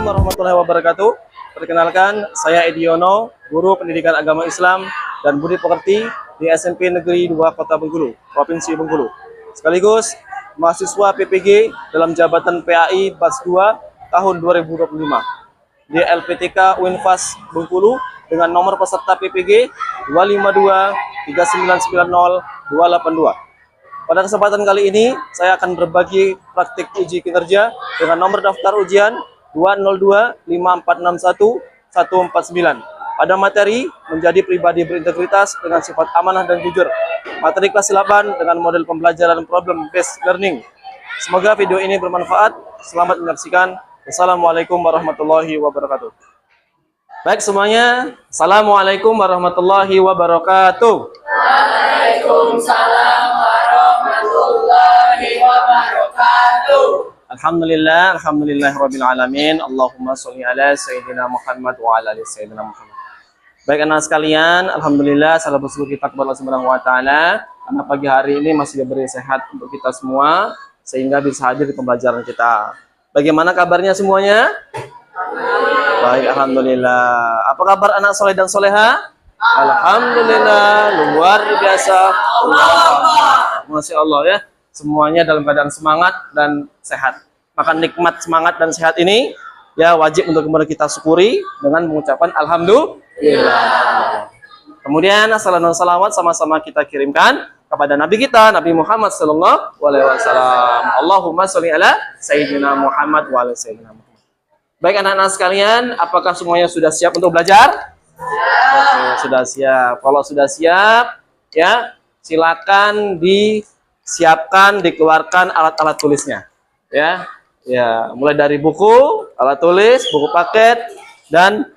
Assalamualaikum warahmatullahi wabarakatuh. Perkenalkan, saya Ediono, guru pendidikan agama Islam dan budi pekerti di SMP Negeri 2 Kota Bengkulu, Provinsi Bengkulu. Sekaligus mahasiswa PPG dalam jabatan PAI Bas 2 tahun 2025 di LPTK Unfas Bengkulu dengan nomor peserta PPG 2523990 282. Pada kesempatan kali ini, saya akan berbagi praktik uji kinerja dengan nomor daftar ujian 2025461-149 pada materi menjadi pribadi berintegritas dengan sifat amanah dan jujur. Materi kelas 8 dengan model pembelajaran problem based learning. Semoga video ini bermanfaat. Selamat menyaksikan. Wassalamualaikum warahmatullahi wabarakatuh. Baik semuanya, Assalamualaikum warahmatullahi wabarakatuh. Waalaikumsalam warahmatullahi wabarakatuh. Alhamdulillahirabbil alamin. Allahumma sholli ala sayyidina Muhammad wa ala ali sayyidina Muhammad. Baik anak sekalian, alhamdulillah salah bersyukur kita kepada Allah Subhanahu wa taala karena pagi hari ini masih diberi sehat untuk kita semua sehingga bisa hadir di pembelajaran kita. Bagaimana kabarnya semuanya? Baik, alhamdulillah. Apa kabar anak soleh dan soleha? Alhamdulillah, luar biasa. Masya Allah ya. Semuanya dalam keadaan semangat dan sehat. Maka nikmat semangat dan sehat ini ya wajib untuk kemudian kita syukuri dengan mengucapkan alhamdulillah. Kemudian assalam dan salawat sama-sama kita kirimkan kepada Nabi kita, Nabi Muhammad sallallahu alaihi wasallam. Allahumma sholli ala sayyidina Muhammad wa ala sayyidina Muhammad. Baik anak-anak sekalian, apakah semuanya sudah siap untuk belajar? Oke, sudah siap. Kalau sudah siap, ya silakan disiapkan, dikeluarkan alat-alat tulisnya. Ya, mulai dari buku, alat tulis, buku paket, dan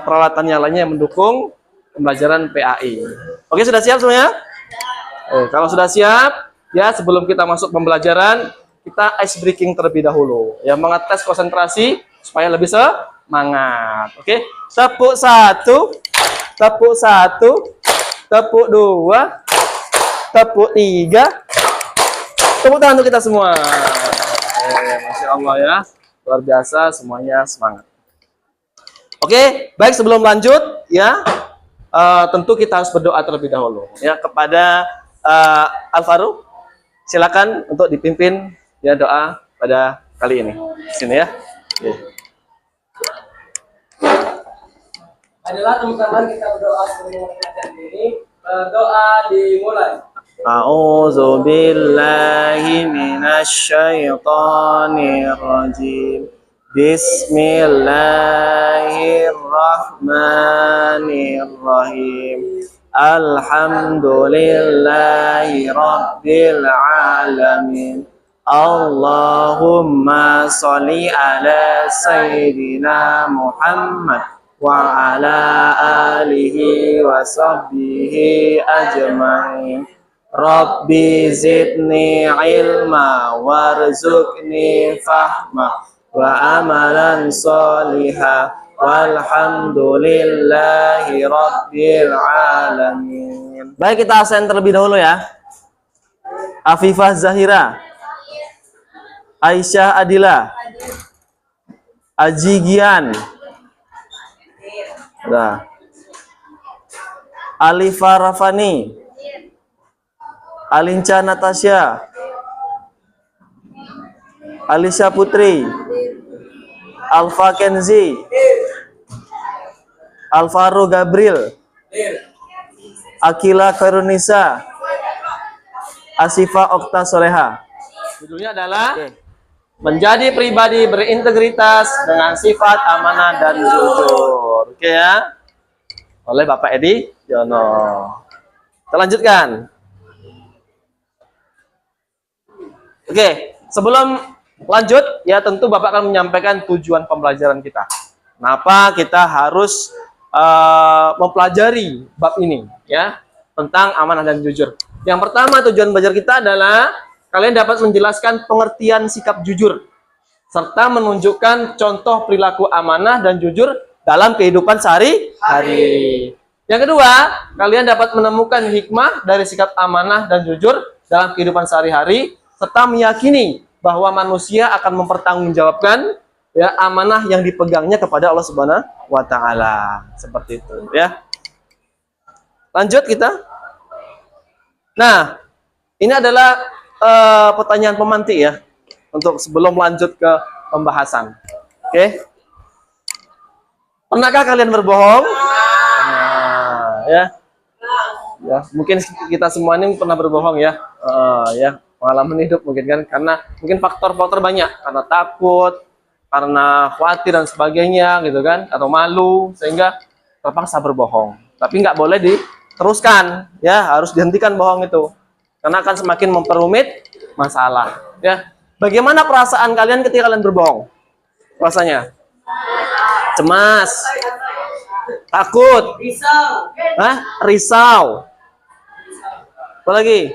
peralatannya lainnya yang mendukung pembelajaran PAI. Oke, sudah siap semuanya? Kalau sudah siap, ya sebelum kita masuk pembelajaran, kita ice breaking terlebih dahulu. Ya, mengetes konsentrasi supaya lebih semangat. Oke, tepuk satu, tepuk satu, tepuk dua, tepuk tiga, tepuk tangan untuk kita semua. Masya Allah ya, luar biasa, semuanya semangat. Oke, baik sebelum lanjut ya, tentu kita harus berdoa terlebih dahulu ya kepada Al-Faruq. Silakan untuk dipimpin ya doa pada kali ini. Sini ya. Adalah teman-teman kita berdoa sebelum pelajaran ini. Doa dimulai. A'udzu billahi minasy syaithanir rajim. Bismillahirrahmanirrahim. Alhamdulillahi rabbil alamin. Allahumma sholli ala sayyidina Muhammad wa ala alihi wa sahbihi ajma'in. Rabbi zidni ilma warzuqni fahma wa amalan sholiha walhamdulillahi rabbil alamin. Baik, kita absen terlebih dahulu ya. Afifah Zahira, Aisyah Adila, Aji Gian, nah. Alifa Rafani, Alinca Natasha, Alisha Putri, Alfa Kenzi, Alvaro Gabriel, Akila Karunisa, Asifa Okta Soleha. Judulnya adalah menjadi pribadi berintegritas dengan sifat amanah dan jujur. Oke ya, oleh Bapak Edi Yono. Kita lanjutkan. Oke, sebelum lanjut ya tentu Bapak akan menyampaikan tujuan pembelajaran kita. Kenapa kita harus mempelajari bab ini ya tentang amanah dan jujur. Yang pertama, tujuan belajar kita adalah kalian dapat menjelaskan pengertian sikap jujur serta menunjukkan contoh perilaku amanah dan jujur dalam kehidupan sehari-hari. Yang kedua, kalian dapat menemukan hikmah dari sikap amanah dan jujur dalam kehidupan sehari-hari serta meyakini bahwa manusia akan mempertanggungjawabkan ya amanah yang dipegangnya kepada Allah Subhanahu wa taala. Seperti itu, ya. Lanjut kita. Nah, ini adalah pertanyaan pemantik ya untuk sebelum lanjut ke pembahasan. Oke. Pernahkah kalian berbohong? Nah, ya. Ya, mungkin kita semua ini pernah berbohong ya. Ya, pengalaman hidup mungkin kan, karena mungkin faktor-faktor banyak, karena takut, karena khawatir dan sebagainya gitu kan, atau malu sehingga terpaksa berbohong. Tapi nggak boleh diteruskan, ya, harus dihentikan bohong itu. Karena akan semakin memperumit masalah, ya. Bagaimana perasaan kalian ketika kalian berbohong? Rasanya? Cemas, takut, risau, apa lagi?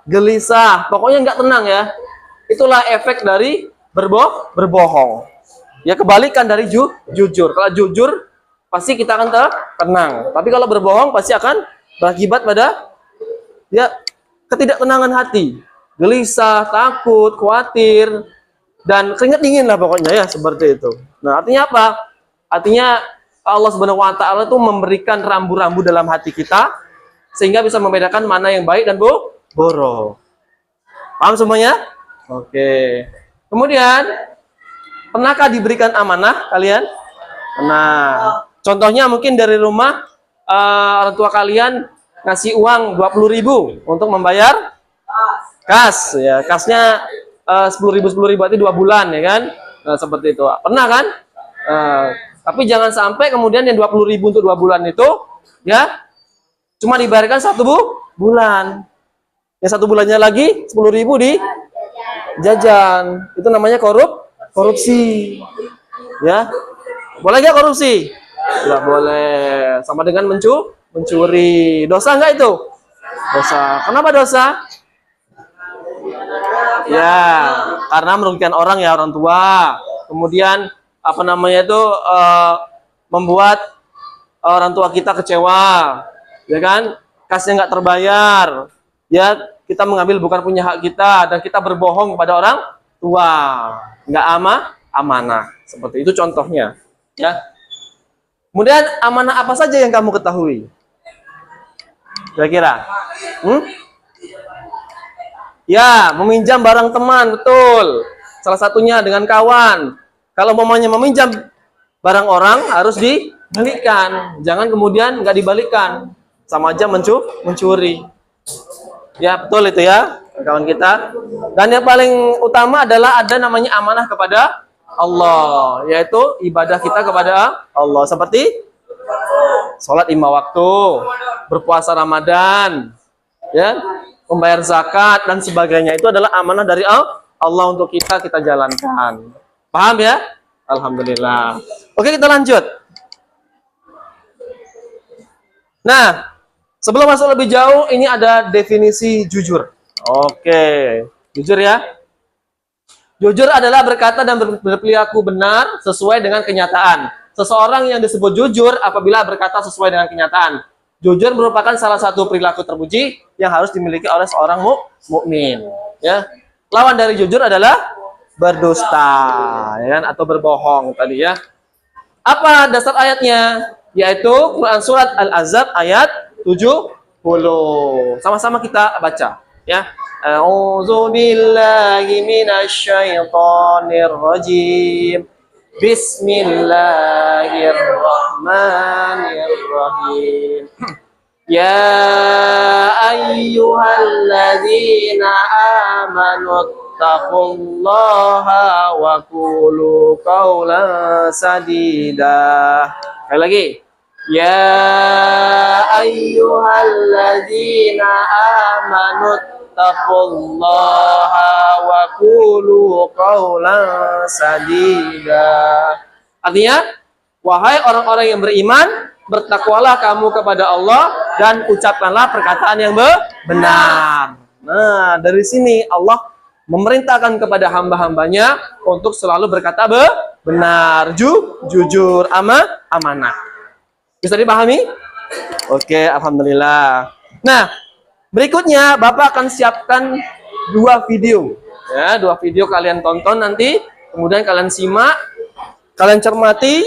Gelisah, pokoknya nggak tenang ya. Itulah efek dari berbohong. Ya kebalikan dari jujur. Kalau jujur pasti kita akan tenang. Tapi kalau berbohong pasti akan berakibat pada ya ketidaktenangan hati, gelisah, takut, khawatir, dan keringat dingin lah pokoknya ya, seperti itu. Nah, artinya apa? Artinya Allah Subhanahu wa taala itu memberikan rambu-rambu dalam hati kita sehingga bisa membedakan mana yang baik dan buruk. Paham semuanya? Oke. Kemudian, pernahkah diberikan amanah kalian? Nah, contohnya mungkin dari rumah orang tua kalian ngasih uang 20.000 untuk membayar kas, ya. Kasnya 10.000 itu 2 bulan ya kan? Nah, seperti itu. Pernah kan? Tapi jangan sampai kemudian yang 20.000 untuk 2 bulan itu ya cuma dibayarkan 1 bulan. Yang 1 bulannya lagi 10.000 di jajan. Itu namanya korupsi. Ya. Boleh nggak korupsi? Nggak boleh. Sama dengan mencuri. Dosa nggak itu? Dosa. Kenapa dosa? Ya, karena merugikan orang ya, orang tua. Kemudian apa namanya itu membuat orang tua kita kecewa, ya kan? Kasnya nggak terbayar, ya kita mengambil bukan punya hak kita dan kita berbohong kepada orang tua, nggak amanah. Seperti itu contohnya, ya. Kemudian amanah apa saja yang kamu ketahui? Kira-kira? Ya, meminjam barang teman, betul. Salah satunya dengan kawan. Kalau mamanya meminjam barang orang harus dibalikan. Jangan kemudian nggak dibalikan. Sama aja mencuri. Ya, betul itu ya, kawan kita. Dan yang paling utama adalah ada namanya amanah kepada Allah, yaitu ibadah kita kepada Allah. Seperti sholat 5 waktu, berpuasa Ramadan, ya, membayar zakat dan sebagainya. Itu adalah amanah dari Allah untuk kita jalankan. Paham ya? Alhamdulillah. Oke, kita lanjut. Nah, sebelum masuk lebih jauh, ini ada definisi jujur. Oke, jujur ya. Jujur adalah berkata dan berperilaku benar sesuai dengan kenyataan. Seseorang yang disebut jujur apabila berkata sesuai dengan kenyataan. Jujur merupakan salah satu perilaku terpuji yang harus dimiliki oleh seorang mukmin. Ya, lawan dari jujur adalah berdusta, ya kan? Atau berbohong tadi ya. Apa dasar ayatnya? Yaitu Quran surat Al-Ahzab ayat 70. Sama-sama kita baca, ya. A'udzu billahi minasyaitonir rajim. Bismillahirrahmanirrahim. Ya ayyuhalladzina amanu taqullaha wa qulu qawlan sadida. Sekali lagi. Ya ayyuhalladzina amanu taqullaha wa qulu qawlan sadida. Artinya, wahai orang-orang yang beriman, bertakwalah kamu kepada Allah dan ucapkanlah perkataan yang benar. Nah, dari sini Allah memerintahkan kepada hamba-hambanya untuk selalu berkata benar, jujur, amanah. Bisa dipahami? Oke, alhamdulillah. Nah, berikutnya Bapak akan siapkan 2 video. Ya, 2 video kalian tonton nanti Kemudian kalian simak, kalian cermati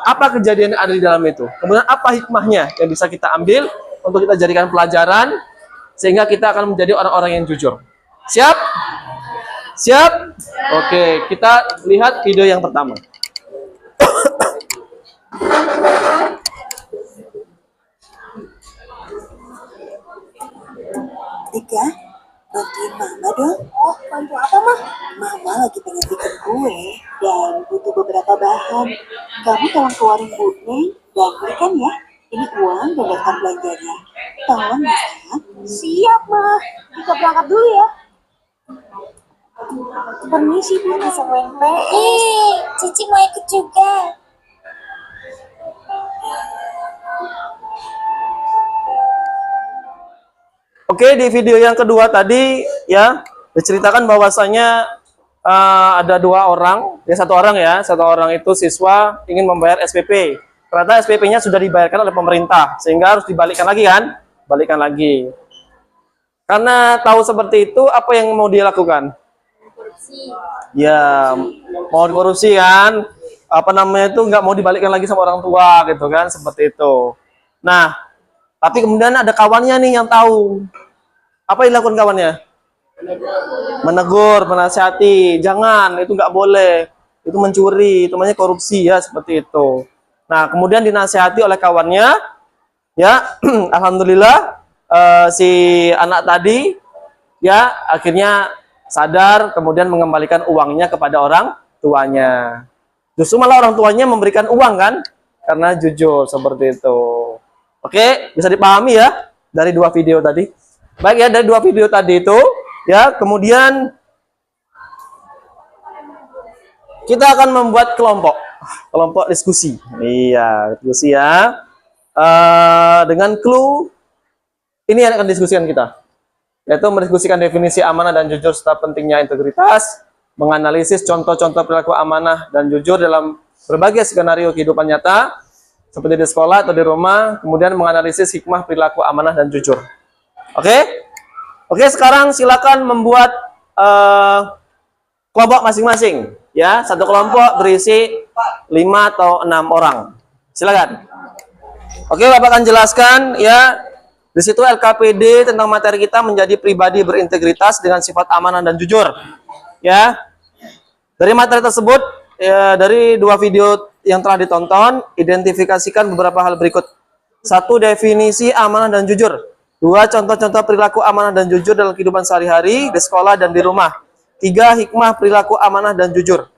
apa kejadian yang ada di dalam itu. Kemudian apa hikmahnya yang bisa kita ambil untuk kita jadikan pelajaran sehingga kita akan menjadi orang-orang yang jujur. Siap? Siap? Oke, kita lihat video yang pertama. Tika, bantuin Mama dong. Oh, bantu apa, Mah? Mama lagi pengen bikin kue dan butuh beberapa bahan. Kamu tolong ke warung Bu Neng dan belikan ya. Ini uang dan daftar belanjanya. Tolong ya, sayang. Siap, Mah. Tika berangkat dulu ya. Permisi, Bu Neng. Cici mau ikut juga. Oke, di video yang kedua tadi ya diceritakan bahwasanya ada dua orang, satu orang itu siswa ingin membayar SPP. Ternyata SPP-nya sudah dibayarkan oleh pemerintah, sehingga harus dibalikkan lagi kan? Balikkan lagi. Karena tahu seperti itu, apa yang mau dia lakukan? Ya, mau korupsi kan? Apa namanya itu nggak mau dibalikkan lagi sama orang tua gitu kan? Seperti itu. Nah, tapi kemudian ada kawannya nih yang tahu. Apa yang dilakukan kawannya? Menegur, menasihati. Jangan, itu nggak boleh. Itu mencuri, itu namanya korupsi ya, seperti itu. Nah, kemudian dinasihati oleh kawannya. Ya, alhamdulillah si anak tadi ya akhirnya sadar, kemudian mengembalikan uangnya kepada orang tuanya. Justru malah orang tuanya memberikan uang kan? Karena jujur seperti itu. Oke, bisa dipahami ya dari dua video tadi. Baik ya, dari dua video tadi itu ya, kemudian kita akan membuat kelompok diskusi. Iya, diskusi ya. Dengan clue ini yang akan diskusikan kita, yaitu mendiskusikan definisi amanah dan jujur serta pentingnya integritas, menganalisis contoh-contoh perilaku amanah dan jujur dalam berbagai skenario kehidupan nyata, seperti di sekolah atau di rumah, kemudian menganalisis hikmah perilaku amanah dan jujur. Oke, sekarang silakan membuat kelompok masing-masing. Ya, satu kelompok berisi 5 atau 6 orang. Silakan. Oke, Bapak akan jelaskan ya. Di situ LKPD tentang materi kita menjadi pribadi berintegritas dengan sifat amanah dan jujur. Ya. Dari materi tersebut, ya, dari dua video yang telah ditonton, identifikasikan beberapa hal berikut. 1. Definisi amanah dan jujur. 2. Contoh-contoh perilaku amanah dan jujur dalam kehidupan sehari-hari, di sekolah dan di rumah. 3. Hikmah perilaku amanah dan jujur.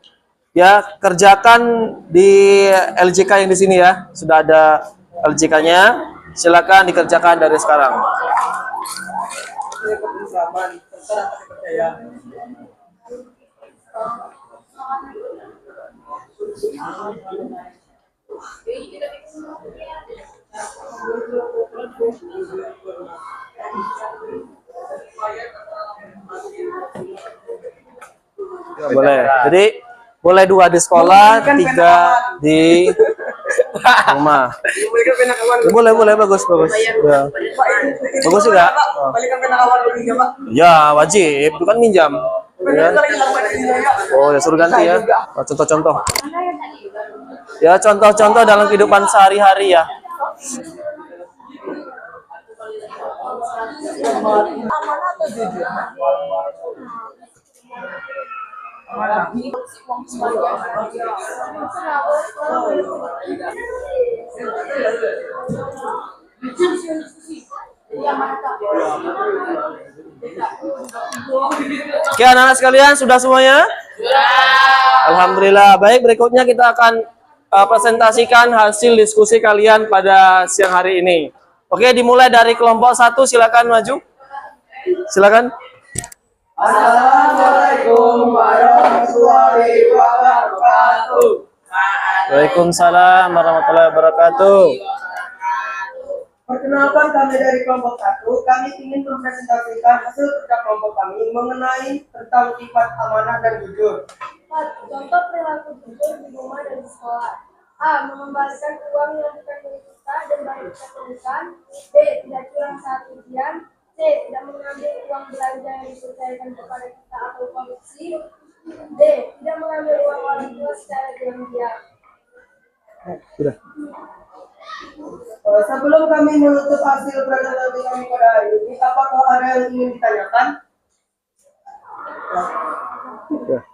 Ya, kerjakan di LJK yang di sini ya. Sudah ada LJK-nya. Silakan dikerjakan dari sekarang. Boleh. Jadi boleh 2 di sekolah, 3 di rumah. Boleh, bagus. Ya. Bagus juga. Ya, wajib. Itu kan minjam. Ya. Oh, ya suruh ganti ya. Contoh-contoh. Ya, contoh-contoh dalam kehidupan sehari-hari ya. Oke, anak-anak sekalian, sudah semuanya? Alhamdulillah. Baik, berikutnya kita akan presentasikan hasil diskusi kalian pada siang hari ini. Oke, dimulai dari kelompok 1, silakan maju. Silakan. Assalamualaikum warahmatullahi wabarakatuh. Waalaikumsalam warahmatullahi wabarakatuh. Perkenalkan, kami dari kelompok 1. Kami ingin mempresentasikan hasil kerja kelompok kami mengenai tentang sifat amanah dan jujur. Contoh perilaku jujur di rumah dan di sekolah. A. Mengembalikan uang yang bukan milik kita dan baru kita temukan. B. Tidak curang saat ujian. C. Tidak mengambil uang belanja yang dipercayakan kepada kita atau korupsi. D. Tidak mengambil diam. Sudah. Sebelum kami menutup hasil presentasi kami pada hari ini, apakah ada yang ingin ditanyakan? Ya.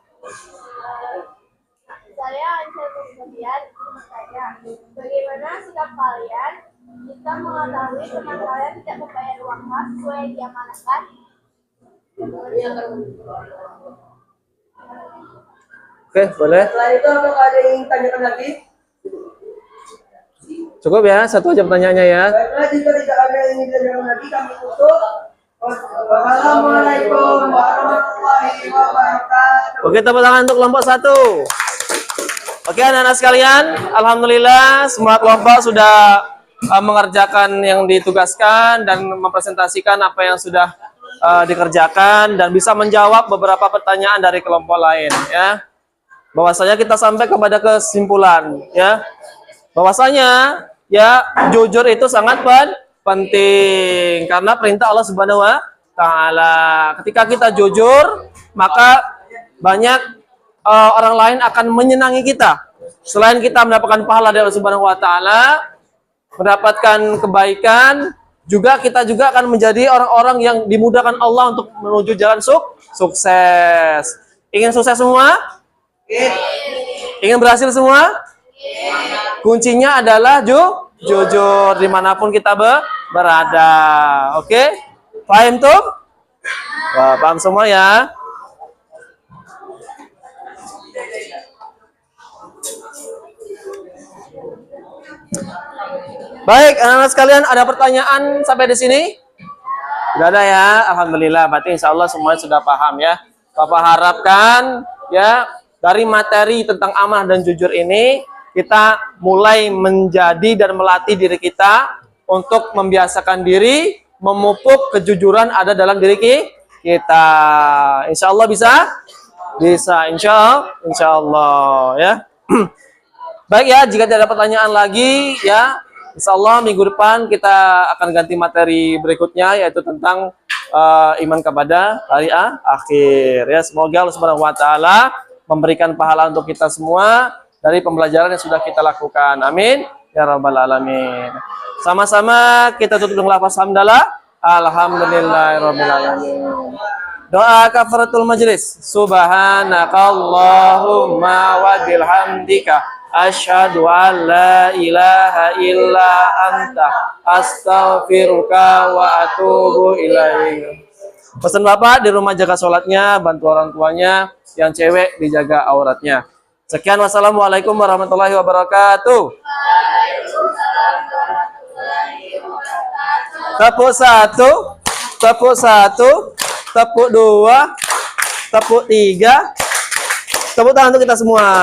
Saya Ansel Febian bertanya, bagaimana sikap kalian jika mengetahui teman kalian tidak membayar uang kas sesuai yang diamanatkan? Oke, boleh. Setelah itu apakah ada yang ingin tanyakan lagi? Cukup ya, satu aja pertanyaannya ya. Baiklah, jika tidak ada yang ingin ditanyakan lagi, kami tutup. Wassalamualaikum warahmatullahi wabarakatuh. Oke, tepuk tangan untuk kelompok 1. Oke, anak-anak sekalian, alhamdulillah semua kelompok sudah mengerjakan yang ditugaskan dan mempresentasikan apa yang sudah dikerjakan dan bisa menjawab beberapa pertanyaan dari kelompok lain ya. Bahwasanya kita sampai kepada kesimpulan ya. Bahwasanya ya jujur itu sangat penting karena perintah Allah Subhanahu wa taala. Ketika kita jujur, maka banyak orang lain akan menyenangi kita. Selain kita mendapatkan pahala dari Allah Subhanahu wa taala, mendapatkan kebaikan, juga kita juga akan menjadi orang-orang yang dimudahkan Allah untuk menuju jalan sukses. Ingin sukses semua? Ingin berhasil semua? Kuncinya adalah jujur dimanapun kita berada. Oke? Paham tuh? Wah, paham semua ya? Baik, anak-anak sekalian, ada pertanyaan sampai di sini? Tidak ada ya? Alhamdulillah, berarti insya Allah semuanya sudah paham ya. Bapak harapkan ya dari materi tentang amanah dan jujur ini kita mulai menjadi dan melatih diri kita untuk membiasakan diri memupuk kejujuran ada dalam diri kita. Insya Allah bisa, insya Allah ya. Baik ya, jika tidak ada pertanyaan lagi ya, insya Allah minggu depan kita akan ganti materi berikutnya yaitu tentang iman kepada hari akhir ya. Semoga Allah Subhanahu wa taala memberikan pahala untuk kita semua dari pembelajaran yang sudah kita lakukan. Amin ya rabbal alamin. Sama-sama kita tutup dengan lafaz hamdalah. Alhamdulillahirabbil alamin. Doa kafaratul majlis. Subhanakallahumma wa bihamdika asyhadu an la ilaha illa anta astaghfiruka wa atubu ilaik. Pesan Bapak di rumah jaga sholatnya, bantu orang tuanya, yang cewek dijaga auratnya. Sekian, wassalamualaikum warahmatullahi wabarakatuh. Tepuk 1, tepuk 1, tepuk 2, tepuk 3, tepuk tangan untuk kita semua.